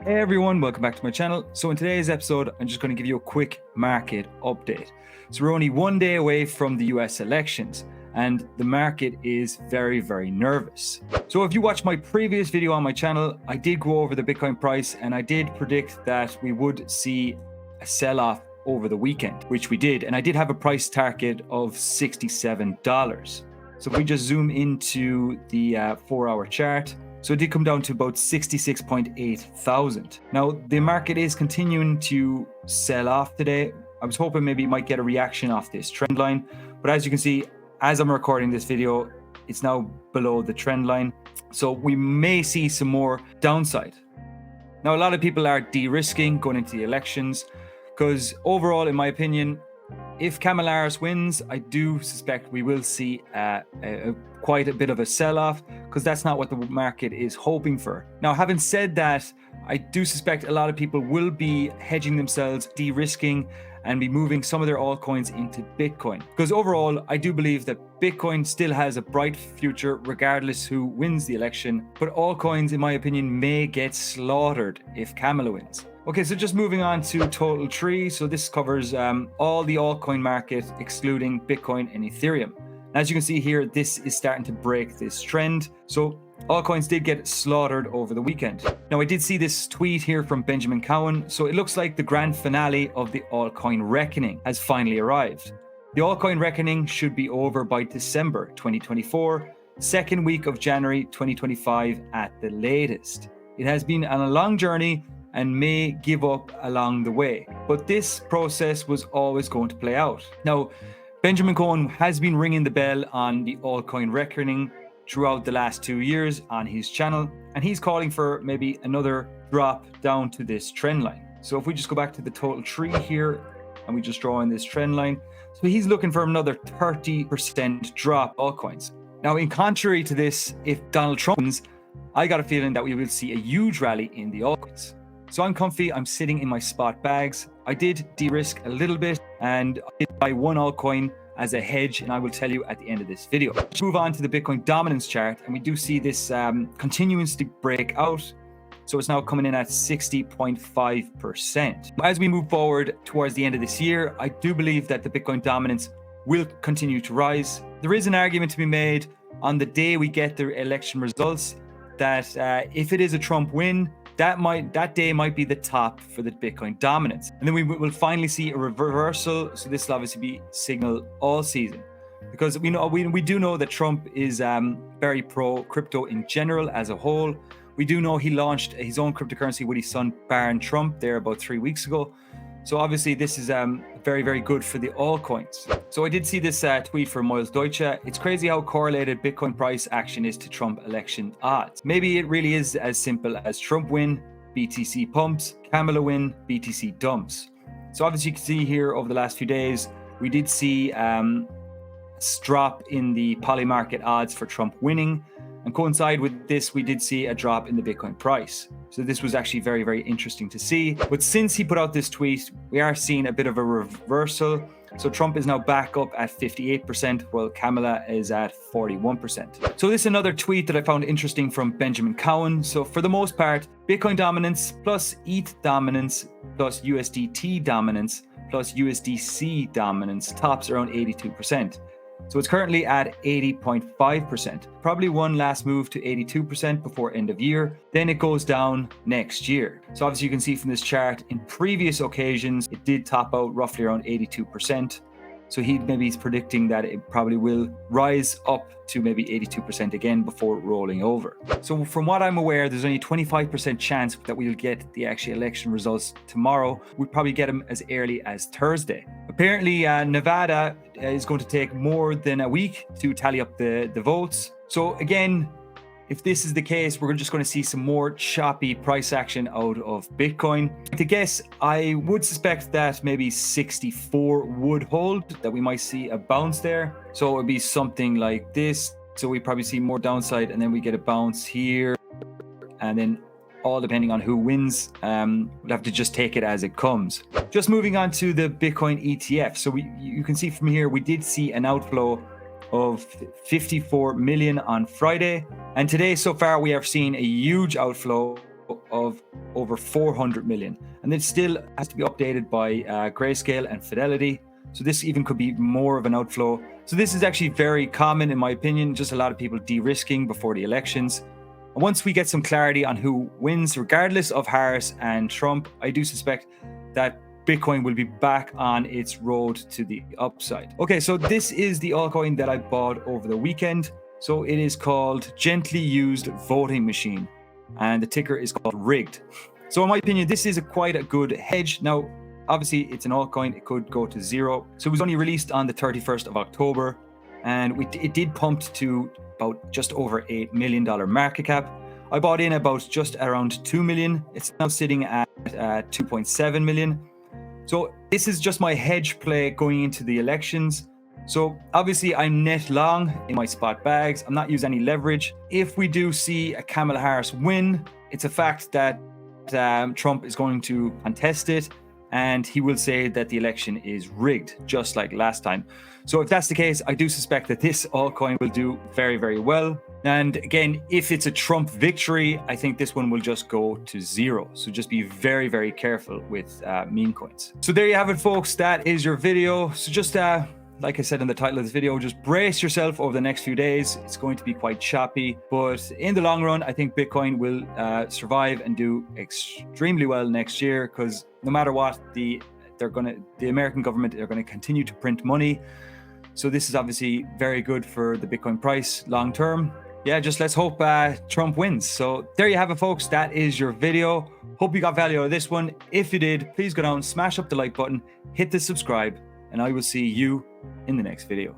Hey everyone, welcome back to my channel. So in today's episode, I'm just going to give you a quick market update. So we're only one day away from the US elections and the market is very, very nervous. So if you watched my previous video on my channel, I did go over the Bitcoin price and I did predict that we would see a sell-off over the weekend, which we did. And I did have a price target of $67. So if we just zoom into the 4-hour chart, so it did come down to about 66.8 thousand. Now, the market is continuing to sell off today. I was hoping maybe it might get a reaction off this trend line. But as you can see, as I'm recording this video, it's now below the trend line. So we may see some more downside. Now, a lot of people are de-risking going into the elections because overall, in my opinion, if Kamala Harris wins, I do suspect we will see quite a bit of a sell-off because that's not what the market is hoping for. Now, having said that, I do suspect a lot of people will be hedging themselves, de-risking, and be moving some of their altcoins into Bitcoin. Because overall, I do believe that Bitcoin still has a bright future regardless who wins the election. But altcoins, in my opinion, may get slaughtered if Kamala wins. Okay, so just moving on to Total Tree. So this covers all the altcoin market, excluding Bitcoin and Ethereum. As you can see here, this is starting to break this trend. So altcoins did get slaughtered over the weekend. Now, I did see this tweet here from Benjamin Cowan. So it looks like the grand finale of the altcoin reckoning has finally arrived. The altcoin reckoning should be over by December 2024, second week of January 2025 at the latest. It has been on a long journey and may give up along the way. But this process was always going to play out. Now, Benjamin Cowan has been ringing the bell on the altcoin reckoning throughout the last 2 years on his channel, and he's calling for maybe another drop down to this trend line. So if we just go back to the Total Tree here, and we just draw in this trend line, so he's looking for another 30% drop altcoins. Now, in contrary to this, if Donald Trump wins, I got a feeling that we will see a huge rally in the altcoins. So I'm comfy, I'm sitting in my spot bags. I did de-risk a little bit and I did buy one altcoin as a hedge, and I will tell you at the end of this video. Let's move on to the Bitcoin dominance chart, and we do see this continuously break out. So it's now coming in at 60.5%. As we move forward towards the end of this year, I do believe that the Bitcoin dominance will continue to rise. There is an argument to be made on the day we get the election results that if it is a Trump win, that day might be the top for the Bitcoin dominance. And then we will finally see a reversal. So this will obviously be signal all season, because we do know that Trump is very pro crypto in general as a whole. We do know he launched his own cryptocurrency with his son Barron Trump there about 3 weeks ago. So obviously this is very, very good for the altcoins. So I did see this tweet from Miles Deutsche. It's crazy how correlated Bitcoin price action is to Trump election odds. Maybe it really is as simple as Trump win, BTC pumps, Kamala win, BTC dumps. So obviously you can see here over the last few days, we did see a drop in the poly market odds for Trump winning. And coincide with this, we did see a drop in the Bitcoin price. So this was actually very, very interesting to see. But since he put out this tweet, we are seeing a bit of a reversal. So Trump is now back up at 58%, while Kamala is at 41%. So this is another tweet that I found interesting from Benjamin Cowan. So for the most part, Bitcoin dominance plus ETH dominance plus USDT dominance plus USDC dominance tops around 82%. So it's currently at 80.5%. Probably one last move to 82% before end of year. Then it goes down next year. So obviously you can see from this chart, in previous occasions, it did top out roughly around 82%. So he's predicting that it probably will rise up to maybe 82% again before rolling over. So from what I'm aware, there's only 25% chance that we'll get the actual election results tomorrow. We'll probably get them as early as Thursday. Apparently, Nevada is going to take more than a week to tally up the votes. So again, if this is the case, we're just going to see some more choppy price action out of Bitcoin. To guess, I would suspect that maybe 64 would hold, that we might see a bounce there. So it would be something like this. So we probably see more downside and then we get a bounce here. And then all depending on who wins, we'll have to just take it as it comes. Just moving on to the Bitcoin ETF. So you can see from here, we did see an outflow of 54 million on Friday. And today so far we have seen a huge outflow of over 400 million, and it still has to be updated by Grayscale and Fidelity. So this even could be more of an outflow. So this is actually very common in my opinion, just a lot of people de-risking before the elections. And once we get some clarity on who wins, regardless of Harris and Trump, I do suspect that Bitcoin will be back on its road to the upside. Okay, so this is the altcoin that I bought over the weekend. So it is called Gently Used Voting Machine, and the ticker is called Rigged. So in my opinion, this is quite a good hedge. Now, obviously it's an altcoin, it could go to zero. So it was only released on the 31st of October, and it did pump to about just over $8 million market cap. I bought in about just around 2 million. It's now sitting at 2.7 million. So this is just my hedge play going into the elections. So obviously I'm net long in my spot bags. I'm not using any leverage. If we do see a Kamala Harris win, it's a fact that Trump is going to contest it, and he will say that the election is rigged, just like last time. So if that's the case, I do suspect that this altcoin will do very, very well. And again, if it's a Trump victory, I think this one will just go to zero. So just be very, very careful with meme coins. So there you have it, folks. That is your video. So just like I said in the title of this video, just brace yourself over the next few days. It's going to be quite choppy, but in the long run, I think Bitcoin will survive and do extremely well next year, because no matter what, the American government are going to continue to print money. So this is obviously very good for the Bitcoin price long term. Yeah, just let's hope Trump wins. So there you have it, folks. That is your video. Hope you got value out of this one. If you did, please go down, smash up the like button, hit the subscribe, and I will see you in the next video.